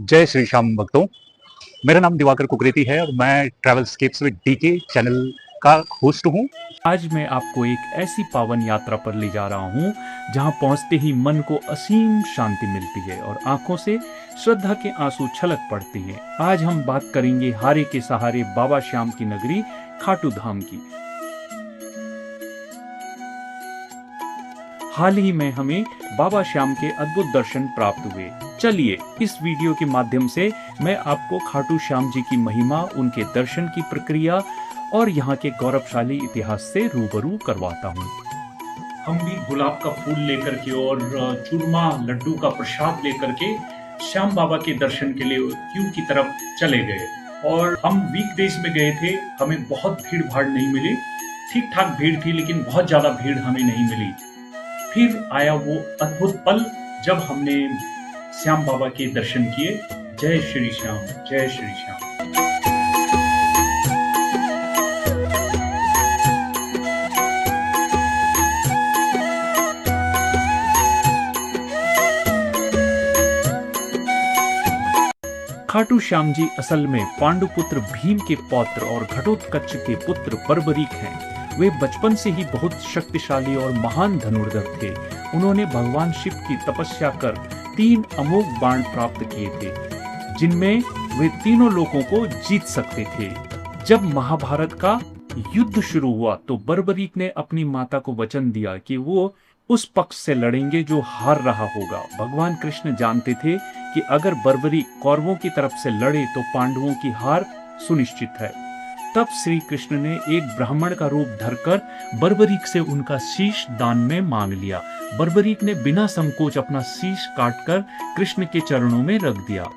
जय श्री श्याम भक्तों। मेरा नाम दिवाकर कुकरेती है और मैं ट्रैवलस्केप्स विद डीके चैनल का होस्ट हूँ। आज मैं आपको एक ऐसी पावन यात्रा पर ले जा रहा हूँ जहाँ पहुँचते ही मन को असीम शांति मिलती है और आंखों से श्रद्धा के आंसू छलक पड़ते हैं। आज हम बात करेंगे हारे के सहारे बाबा श्याम की नगरी खाटू धाम की। हाल ही में हमें बाबा श्याम के अद्भुत दर्शन प्राप्त हुए। चलिए इस वीडियो के माध्यम से मैं आपको खाटू श्याम जी की महिमा, उनके दर्शन की प्रक्रिया और यहाँ के गौरवशाली इतिहास से रूबरू करवाता हूँ। हम भी गुलाब का फूल लेकर के और चूरमा लड्डू का प्रसाद लेकर के श्याम बाबा के दर्शन के लिए क्यू की तरफ चले गए और हम वीकडेज में गए थे। हमें बहुत भीड़ भाड़ नहीं मिली, ठीक ठाक भीड़ थी लेकिन बहुत ज्यादा भीड़ हमें नहीं मिली। फिर आया वो अद्भुत पल जब हमने श्याम बाबा के दर्शन किए। जय श्री श्याम, जय श्री श्याम। खाटू श्याम जी असल में पांडुपुत्र भीम के पौत्र और घटोत्कच के पुत्र बर्बरीक हैं। वे बचपन से ही बहुत शक्तिशाली और महान धनुर्धर थे। उन्होंने भगवान शिव की तपस्या कर 3 अमोघ बाण प्राप्त किए थे, जिनमें वे तीनों लोगों को जीत सकते थे। जब महाभारत का युद्ध शुरू हुआ तो बर्बरीक ने अपनी माता को वचन दिया कि वो उस पक्ष से लड़ेंगे जो हार रहा होगा। भगवान कृष्ण जानते थे कि अगर बर्बरीक कौरवों की तरफ से लड़े तो पांडवों की हार सुनिश्चित है। तब श्री कृष्ण ने एक ब्राह्मण का रूप धरकर बर्बरीक से उनका शीश दान में मांग लिया। बर्बरीक ने बिना संकोच अपना शीश काटकर कृष्ण के चरणों में रख दिया।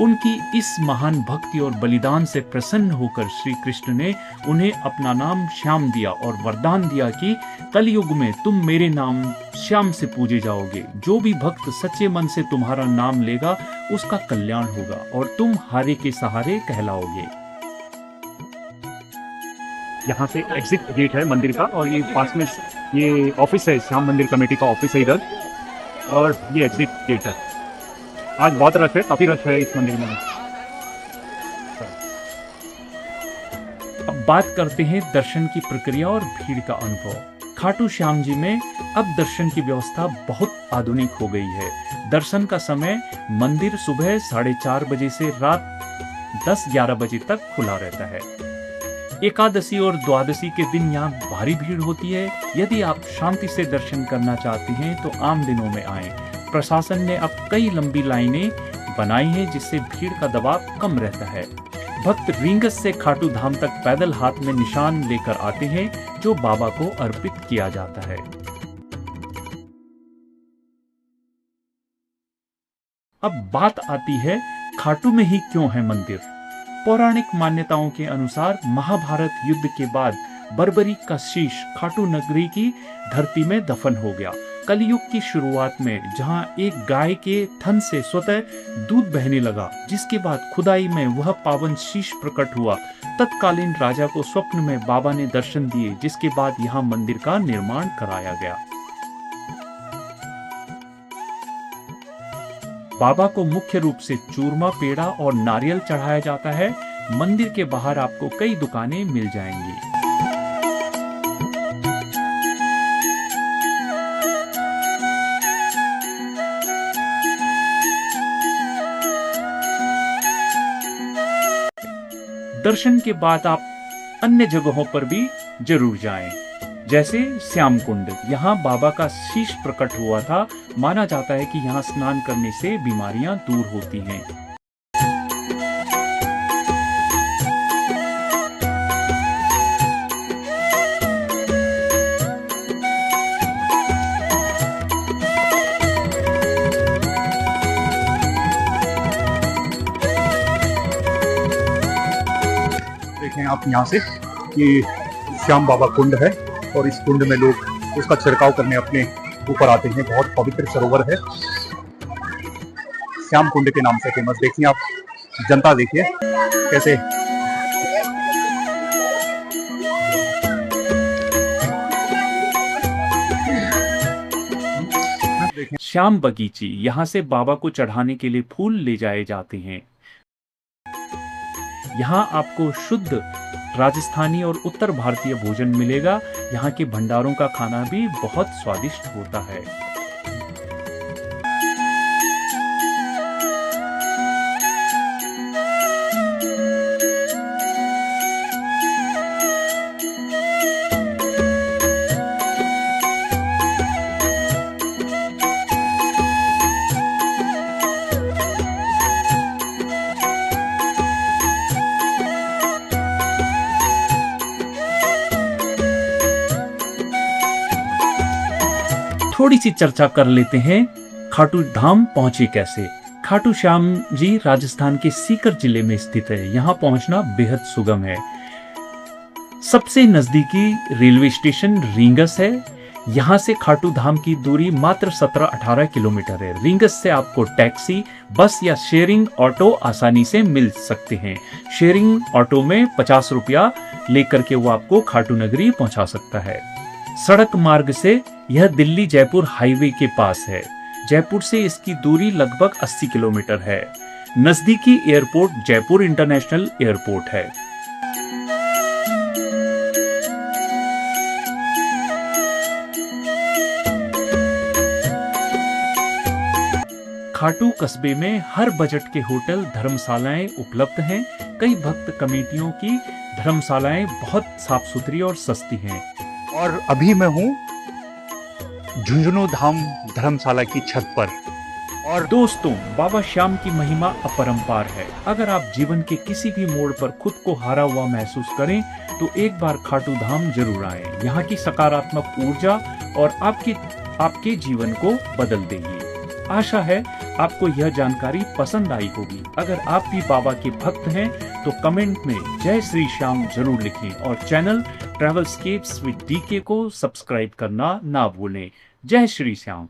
उनकी इस महान भक्ति और बलिदान से प्रसन्न होकर श्री कृष्ण ने उन्हें अपना नाम श्याम दिया और वरदान दिया कि कलयुग में तुम मेरे नाम श्याम से पूजे जाओगे। जो भी भक्त सच्चे मन से तुम्हारा नाम लेगा उसका कल्याण होगा और तुम हारे के सहारे कहलाओगे। यहाँ से एग्जिट गेट है मंदिर का और ये पास में ये ऑफिस है, श्याम मंदिर कमेटी का ऑफिस है इधर, और ये एग्जिट गेट है। आज बहुत रश है, काफी रश है इस मंदिर में। अब बात करते हैं दर्शन की प्रक्रिया और भीड़ का अनुभव। खाटू श्याम जी में अब दर्शन की व्यवस्था बहुत आधुनिक हो गई है। दर्शन का समय मंदिर सुबह 4:30 बजे से रात 10-11 बजे तक खुला रहता है। एकादशी और द्वादशी के दिन यहाँ भारी भीड़ होती है। यदि आप शांति से दर्शन करना चाहते हैं तो आम दिनों में आएं। प्रशासन ने अब कई लंबी लाइनें बनाई हैं जिससे भीड़ का दबाव कम रहता है। भक्त रींगस से खाटू धाम तक पैदल हाथ में निशान लेकर आते हैं जो बाबा को अर्पित किया जाता है। अब बात आती है खाटू में ही क्यों है मंदिर। पौराणिक मान्यताओं के अनुसार महाभारत युद्ध के बाद बर्बरीक का शीश खाटू नगरी की धरती में दफन हो गया। कलयुग की शुरुआत में जहां एक गाय के थन से स्वतः दूध बहने लगा, जिसके बाद खुदाई में वह पावन शीश प्रकट हुआ। तत्कालीन राजा को स्वप्न में बाबा ने दर्शन दिए, जिसके बाद यहाँ मंदिर का निर्माण कराया गया। बाबा को मुख्य रूप से चूरमा, पेड़ा और नारियल चढ़ाया जाता है। मंदिर के बाहर आपको कई दुकानें मिल जाएंगी। दर्शन के बाद आप अन्य जगहों पर भी जरूर जाएं, जैसे श्याम कुंड। यहाँ बाबा का शीश प्रकट हुआ था। माना जाता है कि यहाँ स्नान करने से बीमारियां दूर होती हैं। देखें आप यहाँ से, ये श्याम बाबा कुंड है और इस कुंड में लोग उसका छिड़काव करने अपने ऊपर आते हैं। बहुत पवित्र सरोवर है, श्याम कुंड के नाम से फेमस। देखिए आप, जनता देखिए कैसे श्याम बगीची, यहाँ से बाबा को चढ़ाने के लिए फूल ले जाए जाते हैं। यहाँ आपको शुद्ध राजस्थानी और उत्तर भारतीय भोजन मिलेगा। यहाँ के भंडारों का खाना भी बहुत स्वादिष्ट होता है। थोड़ी सी चर्चा कर लेते हैं खाटू धाम पहुंचे कैसे। खाटू श्याम जी राजस्थान के सीकर जिले में स्थित है। यहाँ पहुंचना बेहद सुगम है। सबसे नजदीकी रेलवे स्टेशन रींगस है। यहाँ से खाटू धाम की दूरी मात्र 17-18 किलोमीटर है। रींगस से आपको टैक्सी, बस या शेयरिंग ऑटो आसानी से मिल सकते हैं। शेयरिंग ऑटो में 50 रुपया लेकर के वो आपको खाटू नगरी पहुंचा सकता है। सड़क मार्ग से यह दिल्ली जयपुर हाईवे के पास है। जयपुर से इसकी दूरी लगभग 80 किलोमीटर है। नजदीकी एयरपोर्ट जयपुर इंटरनेशनल एयरपोर्ट है। खाटू कस्बे में हर बजट के होटल, धर्मशालाएं उपलब्ध हैं। कई भक्त कमेटियों की धर्मशालाएं बहुत साफ सुथरी और सस्ती हैं। और अभी मैं हूँ झुंझुनू धाम धर्मशाला की छत पर। और दोस्तों, बाबा श्याम की महिमा अपरंपार है। अगर आप जीवन के किसी भी मोड़ पर खुद को हारा हुआ महसूस करें तो एक बार खाटू धाम जरूर आएं। यहाँ की सकारात्मक ऊर्जा और आपके जीवन को बदल देगी। आशा है आपको यह जानकारी पसंद आई होगी। अगर आप भी बाबा के भक्त हैं तो कमेंट में जय श्री श्याम जरूर लिखें और चैनल ट्रैवलस्केप्स विद डीके को सब्सक्राइब करना ना भूलें। जय श्री श्याम।